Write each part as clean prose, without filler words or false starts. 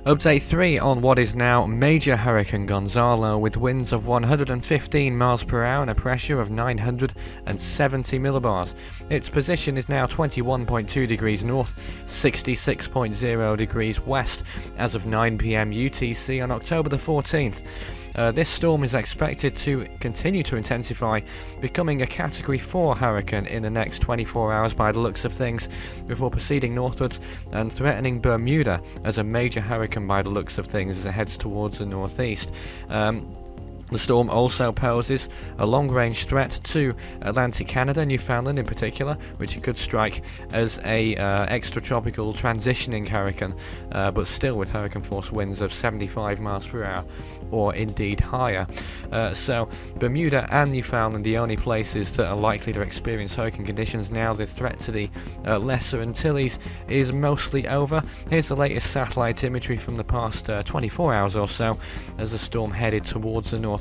Update 3 on what is now Major Hurricane Gonzalo, with winds of 115 miles per hour and a pressure of 970 millibars. Its position is now 21.2 degrees north, 66.0 degrees west as of 9 PM UTC on October the 14th. This storm is expected to continue to intensify, becoming a Category 4 hurricane in the next 24 hours by the looks of things, before proceeding northwards and threatening Bermuda as a major hurricane by the looks of things as it heads towards the northeast. The storm also poses a long-range threat to Atlantic Canada, Newfoundland in particular, which it could strike as a extratropical transitioning hurricane, but still with hurricane force winds of 75 miles per hour or indeed higher. So Bermuda and Newfoundland, the only places that are likely to experience hurricane conditions now. The threat to the Lesser Antilles is mostly over. Here's the latest satellite imagery from the past 24 hours or so as the storm headed towards the northwest.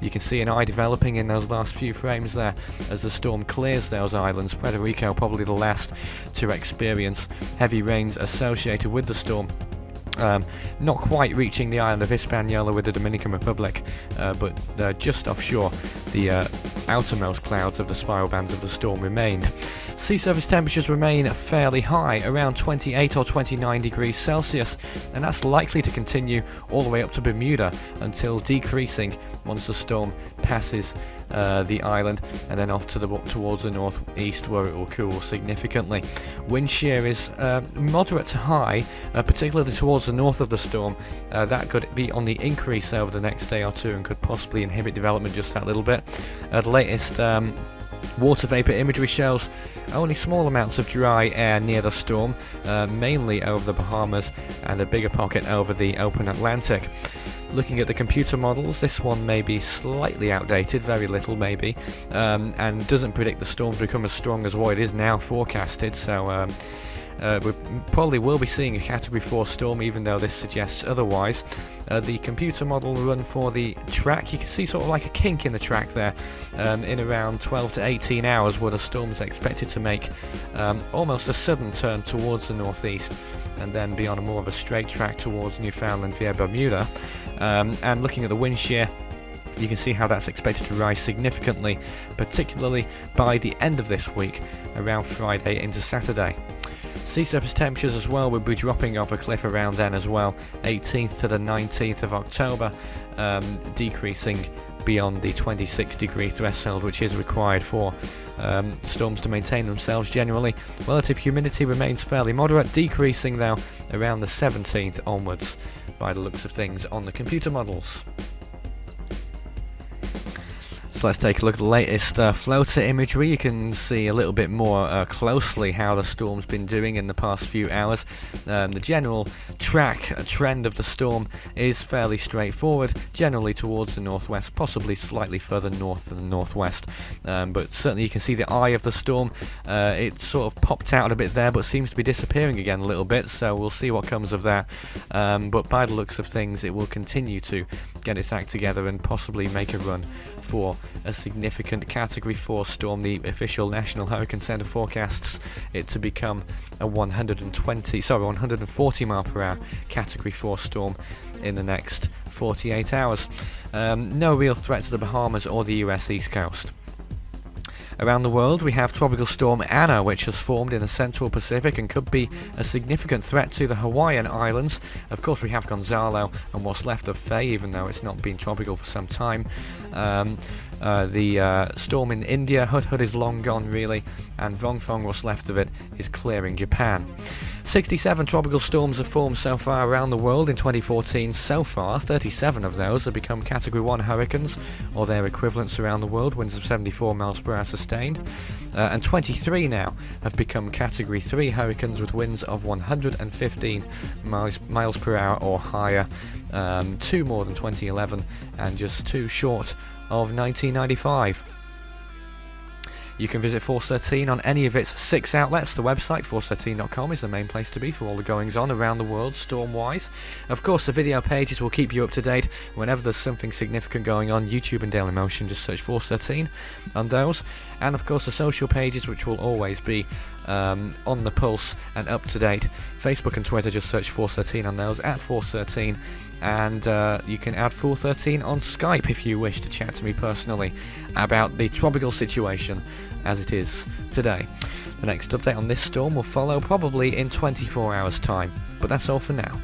You can see an eye developing in those last few frames there as the storm clears those islands. Puerto Rico probably the last to experience heavy rains associated with the storm. Not quite reaching the island of Hispaniola with the Dominican Republic, but just offshore, the outermost clouds of the spiral bands of the storm remained. Sea surface temperatures remain fairly high, around 28 or 29 degrees Celsius, and that's likely to continue all the way up to Bermuda until decreasing once the storm passes the island and then off to towards the northeast, where it will cool significantly. Wind shear is moderate to high, particularly towards the north of the storm. That could be on the increase over the next day or two and could possibly inhibit development just that little bit. The latest water vapor imagery shows only small amounts of dry air near the storm, mainly over the Bahamas and a bigger pocket over the open Atlantic. Looking at the computer models, this one may be slightly outdated, very little maybe, and doesn't predict the storm to become as strong as what it is now forecasted, so we probably will be seeing a Category 4 storm, even though this suggests otherwise. The computer model run for the track, you can see sort of like a kink in the track there, in around 12 to 18 hours, where the storm is expected to make almost a sudden turn towards the northeast and then be on a more of a straight track towards Newfoundland via Bermuda. And looking at the wind shear, you can see how that's expected to rise significantly, particularly by the end of this week, around Friday into Saturday. Sea surface temperatures as well will be dropping off a cliff around then as well, 18th to the 19th of October, decreasing beyond the 26 degree threshold, which is required for storms to maintain themselves generally. Relative humidity remains fairly moderate, decreasing though around the 17th onwards by the looks of things on the computer models. So let's take a look at the latest floater imagery. You can see a little bit more closely how the storm's been doing in the past few hours. The general trend of the storm is fairly straightforward, generally towards the northwest, possibly slightly further north than the northwest, but certainly you can see the eye of the storm. It sort of popped out a bit there, but seems to be disappearing again a little bit, so we'll see what comes of that. But by the looks of things, it will continue to get its act together and possibly make a run for a significant Category 4 storm. The official National Hurricane Center forecasts it to become a 140 mile per hour Category 4 storm in the next 48 hours. No real threat to the Bahamas or the US East Coast. Around the world, we have Tropical Storm Anna, which has formed in the Central Pacific and could be a significant threat to the Hawaiian Islands. Of course, we have Gonzalo and what's left of Faye, even though it's not been tropical for some time. The storm in India, Hudhud, is long gone really, and Vongfong, what's left of it, is clearing Japan. 67 tropical storms have formed so far around the world in 2014. So far, 37 of those have become Category 1 hurricanes, or their equivalents around the world, winds of 74 miles per hour sustained. And 23 now have become Category 3 hurricanes with winds of 115 miles per hour or higher. 2 more than 2011 and just 2 short of 1995. You can visit Force 13 on any of its 6 outlets. The website, force13.com, is the main place to be for all the goings-on around the world, storm-wise. Of course, the video pages will keep you up to date whenever there's something significant going on. YouTube and Daily Motion, just search Force 13 on those. And of course, the social pages, which will always be on the pulse and up to date. Facebook and Twitter, just search Force13 on those, at Force13, and you can add Force13 on Skype if you wish to chat to me personally about the tropical situation as it is today. The next update on this storm will follow probably in 24 hours time, but that's all for now.